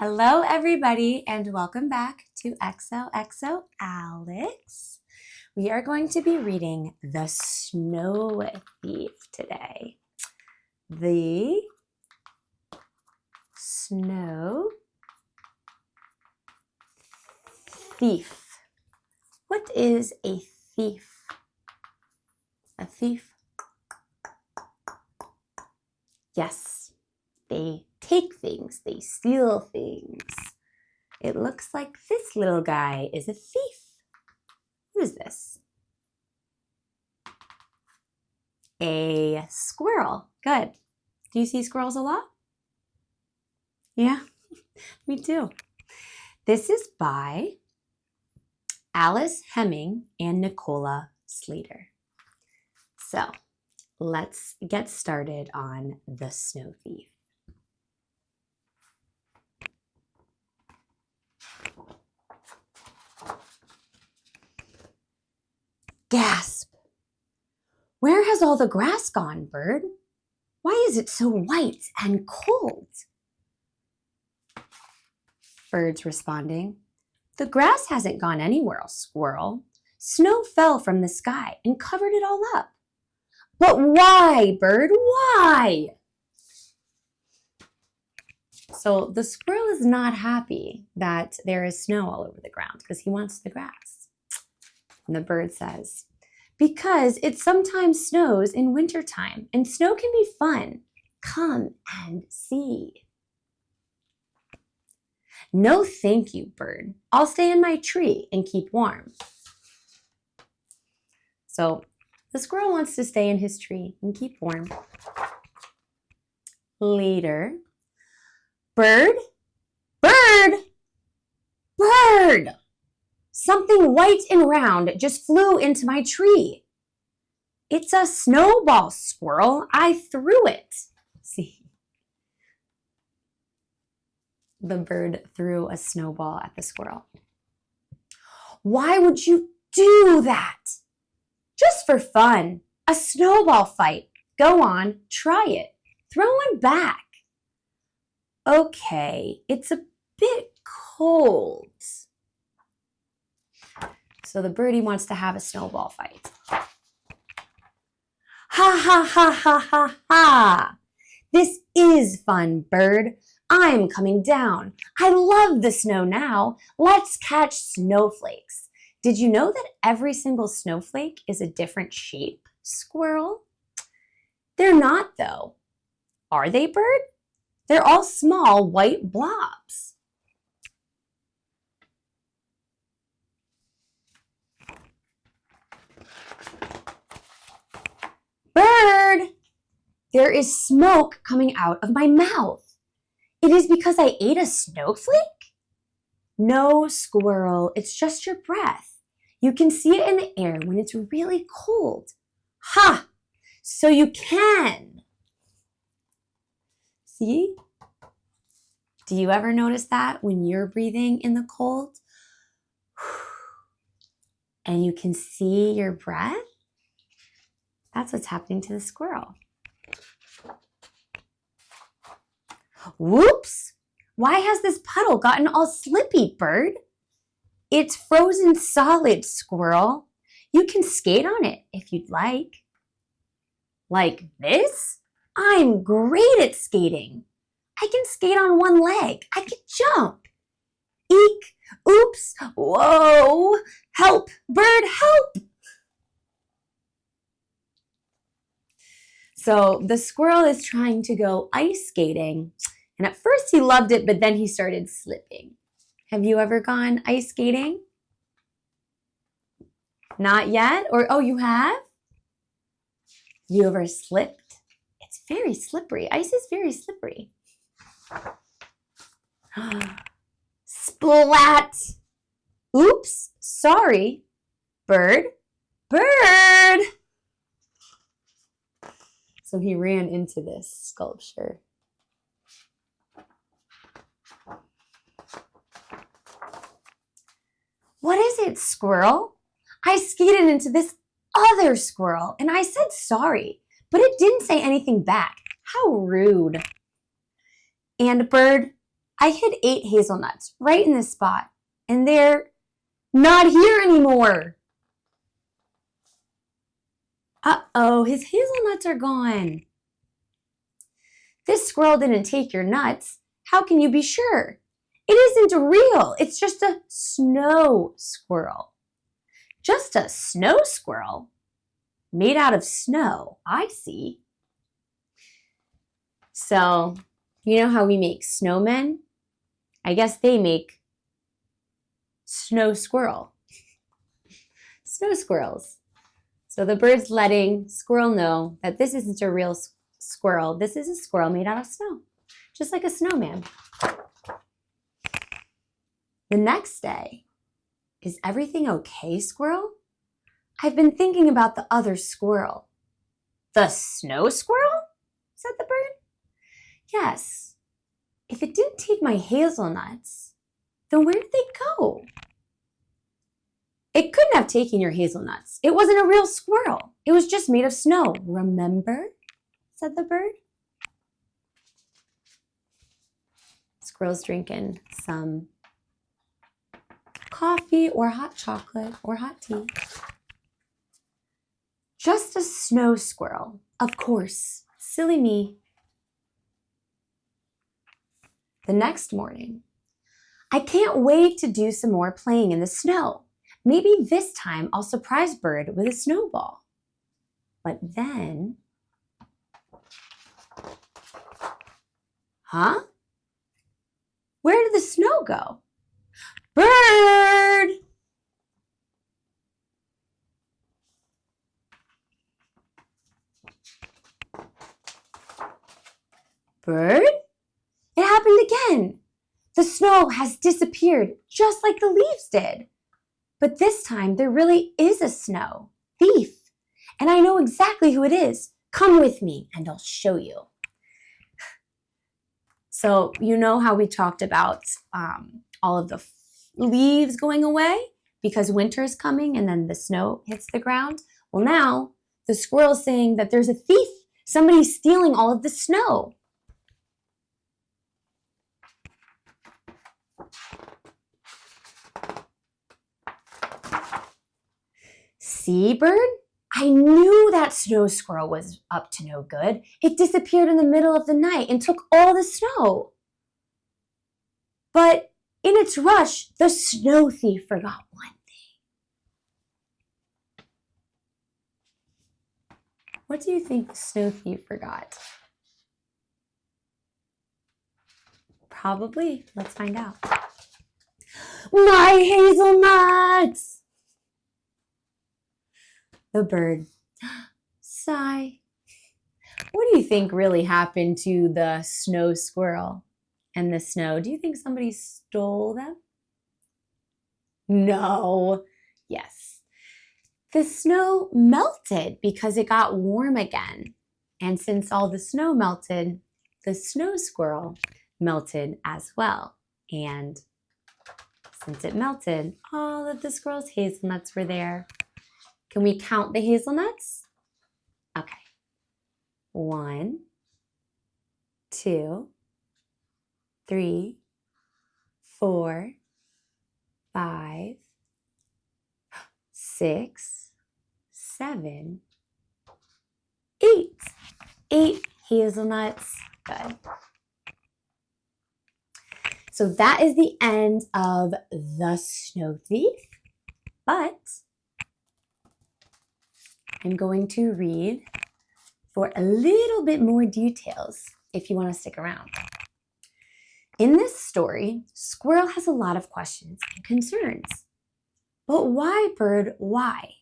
Hello, everybody, and welcome back to XOXO Alex. We are going to be reading The Snow Thief today. The Snow Thief. What is a thief? A thief? Yes, they take things, they steal things. It looks like this little guy is a thief. Who is this? A squirrel. Good. Do you see squirrels a lot? Yeah, me too. This is by Alice Hemming and Nicola Slater. So let's get started on The Snow Thief. Gasp! Where has all the grass gone, Bird? Why is it so white and cold? Bird's responding, the grass hasn't gone anywhere, Squirrel. Snow fell from the sky and covered it all up. But why, Bird? Why? So the squirrel is not happy that there is snow all over the ground because he wants the grass. And the bird says, because it sometimes snows in wintertime and snow can be fun. Come and see. No, thank you, Bird. I'll stay in my tree and keep warm. So the squirrel wants to stay in his tree and keep warm. Later, Bird, Bird, Bird! Something white and round just flew into my tree. It's a snowball, Squirrel. I threw it. See? The bird threw a snowball at the squirrel. Why would you do that? Just for fun. A snowball fight. Go on, try it. Throw one back. Okay, it's a bit cold. So the birdie wants to have a snowball fight. Ha ha ha ha ha ha! This is fun, Bird. I'm coming down. I love the snow now. Let's catch snowflakes. Did you know that every single snowflake is a different shape, Squirrel? They're not, though. Are they, Bird? They're all small white blobs. Bird, there is smoke coming out of my mouth. It is because I ate a snowflake? No, Squirrel, it's just your breath. You can see it in the air when it's really cold. Ha! So you can. See? Do you ever notice that when you're breathing in the cold? And you can see your breath? That's what's happening to the squirrel. Whoops! Why has this puddle gotten all slippy, Bird? It's frozen solid, Squirrel. You can skate on it if you'd like. Like this? I'm great at skating. I can skate on one leg. I can jump. Eek! Oops! Whoa! Help! Bird, help! So the squirrel is trying to go ice skating. And at first he loved it, but then he started slipping. Have you ever gone ice skating? Not yet? Or, oh, you have? You ever slipped? It's very slippery. Ice is very slippery. Splat! Oops, sorry. Bird, Bird! So he ran into this sculpture. What is it, Squirrel? I skated into this other squirrel and I said sorry, but it didn't say anything back. How rude. And Bird, I hid 8 hazelnuts right in this spot, and they're not here anymore. Uh-oh, his hazelnuts are gone. This squirrel didn't take your nuts. How can you be sure? It isn't real. It's just a snow squirrel. Just a snow squirrel? Made out of snow. I see. So, you know how we make snowmen? I guess they make snow squirrel. Snow squirrels. So the bird's letting squirrel know that this isn't a real squirrel. This is a squirrel made out of snow, just like a snowman. The next day, is everything okay, squirrel? I've been thinking about the other squirrel. The snow squirrel? Said the bird. Yes. If it didn't take my hazelnuts, then where did they go? It couldn't have taken your hazelnuts. It wasn't a real squirrel. It was just made of snow. Remember? Said the bird. Squirrel's drinking some coffee or hot chocolate or hot tea. Just a snow squirrel. Of course. Silly me. The next morning, I can't wait to do some more playing in the snow. Maybe this time I'll surprise Bird with a snowball. But then, huh? Where did the snow go? Bird! Bird? It happened again. The snow has disappeared just like the leaves did. But this time there really is a snow thief. And I know exactly who it is. Come with me and I'll show you. So you know how we talked about all of the leaves going away because winter is coming and then the snow hits the ground? Well, now the squirrel's saying that there's a thief. Somebody's stealing all of the snow. See, Bird? I knew that snow squirrel was up to no good. It disappeared in the middle of the night and took all the snow. But in its rush, the snow thief forgot one thing. What do you think the snow thief forgot? Probably. Let's find out. My hazelnuts! The bird. Sigh. What do you think really happened to the snow squirrel and the snow? Do you think somebody stole them? No. Yes. The snow melted because it got warm again. And since all the snow melted, the snow squirrel melted as well. And since it melted, all of the squirrel's hazelnuts were there. Can we count the hazelnuts? Okay. 1, 2, 3, 4, 5, 6, 7, 8. 8 hazelnuts. Good. So that is the end of The Snow Thief. But I'm going to read for a little bit more details if you want to stick around. In this story, Squirrel has a lot of questions and concerns. But why, Bird, why?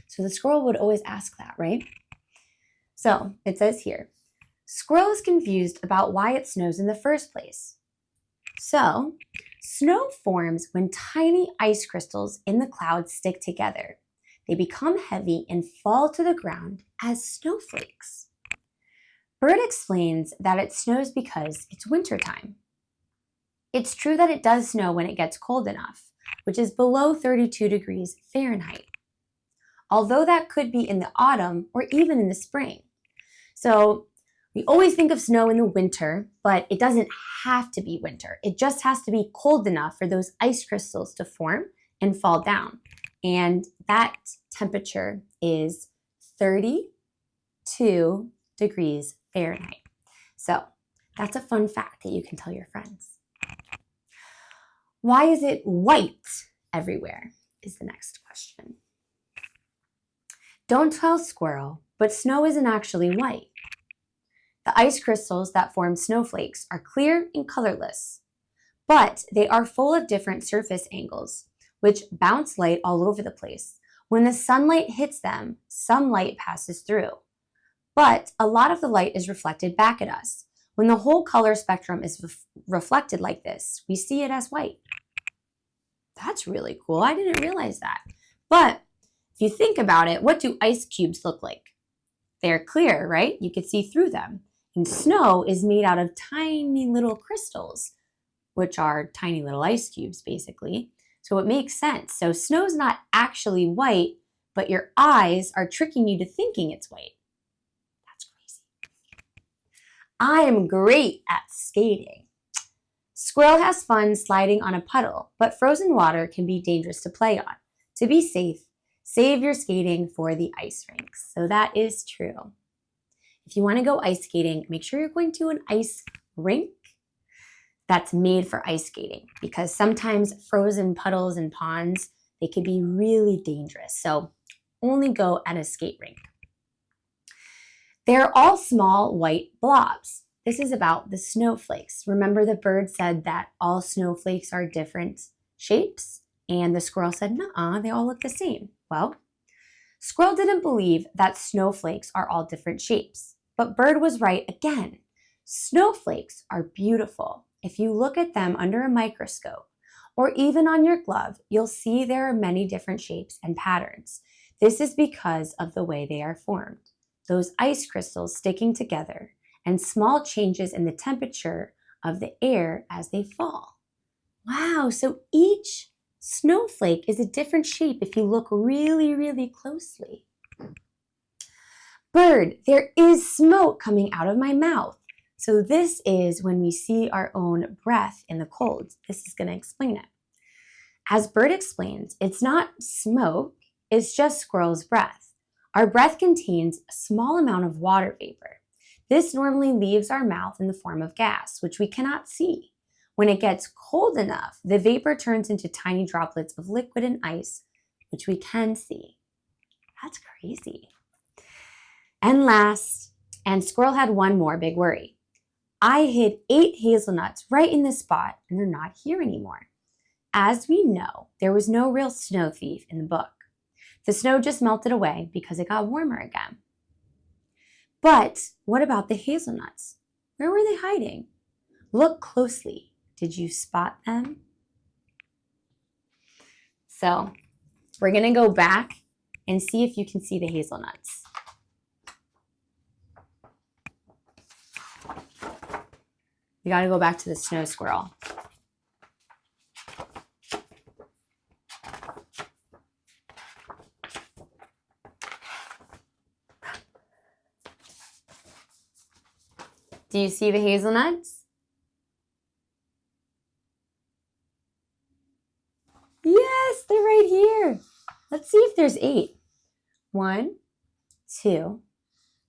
So the squirrel would always ask that, right? So it says here, Squirrel is confused about why it snows in the first place. So, snow forms when tiny ice crystals in the clouds stick together. They become heavy and fall to the ground as snowflakes. Bird explains that it snows because it's wintertime. It's true that it does snow when it gets cold enough, which is below 32 degrees Fahrenheit, although that could be in the autumn or even in the spring. So We always think of snow in the winter, but it doesn't have to be winter. It just has to be cold enough for those ice crystals to form and fall down. And that temperature is 32 degrees Fahrenheit. So that's a fun fact that you can tell your friends. Why is it white everywhere is the next question. Don't tell squirrel, but snow isn't actually white. The ice crystals that form snowflakes are clear and colorless, but they are full of different surface angles, which bounce light all over the place. When the sunlight hits them, some light passes through, but a lot of the light is reflected back at us. When the whole color spectrum is reflected like this, we see it as white. That's really cool. I didn't realize that. But if you think about it, what do ice cubes look like? They're clear, right? You can see through them. And snow is made out of tiny little crystals, which are tiny little ice cubes, basically. So it makes sense. So snow's not actually white, but your eyes are tricking you to thinking it's white. That's crazy. I am great at skating. Squirrel has fun sliding on a puddle, but frozen water can be dangerous to play on. To be safe, save your skating for the ice rinks. So that is true. If you want to go ice skating, make sure you're going to an ice rink that's made for ice skating, because sometimes frozen puddles and ponds, they can be really dangerous. So only go at a skate rink. They're all small white blobs. This is about the snowflakes. Remember the bird said that all snowflakes are different shapes? And the squirrel said, nuh-uh, they all look the same. Well, squirrel didn't believe that snowflakes are all different shapes. But bird was right again. Snowflakes are beautiful. If you look at them under a microscope or even on your glove, you'll see there are many different shapes and patterns. This is because of the way they are formed. Those ice crystals sticking together and small changes in the temperature of the air as they fall. Wow, so each snowflake is a different shape if you look really, really closely. Bird, there is smoke coming out of my mouth. So this is when we see our own breath in the cold. This is going to explain it. As Bird explains, it's not smoke, it's just squirrel's breath. Our breath contains a small amount of water vapor. This normally leaves our mouth in the form of gas, which we cannot see. When it gets cold enough, the vapor turns into tiny droplets of liquid and ice, which we can see. That's crazy. And last, and squirrel had one more big worry. I hid 8 hazelnuts right in this spot, and they're not here anymore. As we know, there was no real snow thief in the book. The snow just melted away because it got warmer again. But what about the hazelnuts? Where were they hiding? Look closely. Did you spot them? So we're going to go back and see if you can see the hazelnuts. You got to go back to the snow squirrel. Do you see the hazelnuts? Yes, they're right here. Let's see if there's 8. 1, 2,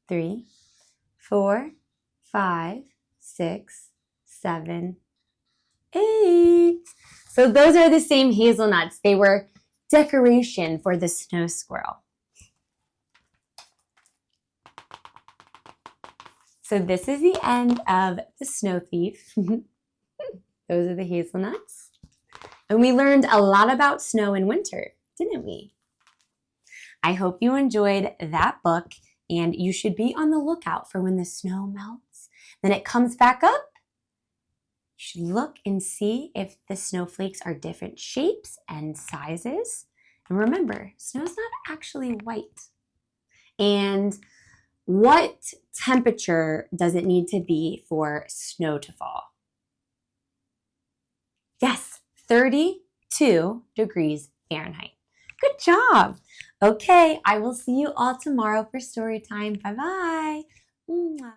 3, 4, 5, 6, 7, 8. So those are the same hazelnuts. They were decoration for the snow squirrel. So this is the end of the snow thief. Those are the hazelnuts. And we learned a lot about snow in winter, didn't we? I hope you enjoyed that book, and you should be on the lookout for when the snow melts. Then it comes back up. You should look and see if the snowflakes are different shapes and sizes. And remember, snow's not actually white. And what temperature does it need to be for snow to fall? Yes, 32 degrees Fahrenheit. Good job. Okay, I will see you all tomorrow for story time. Bye-bye.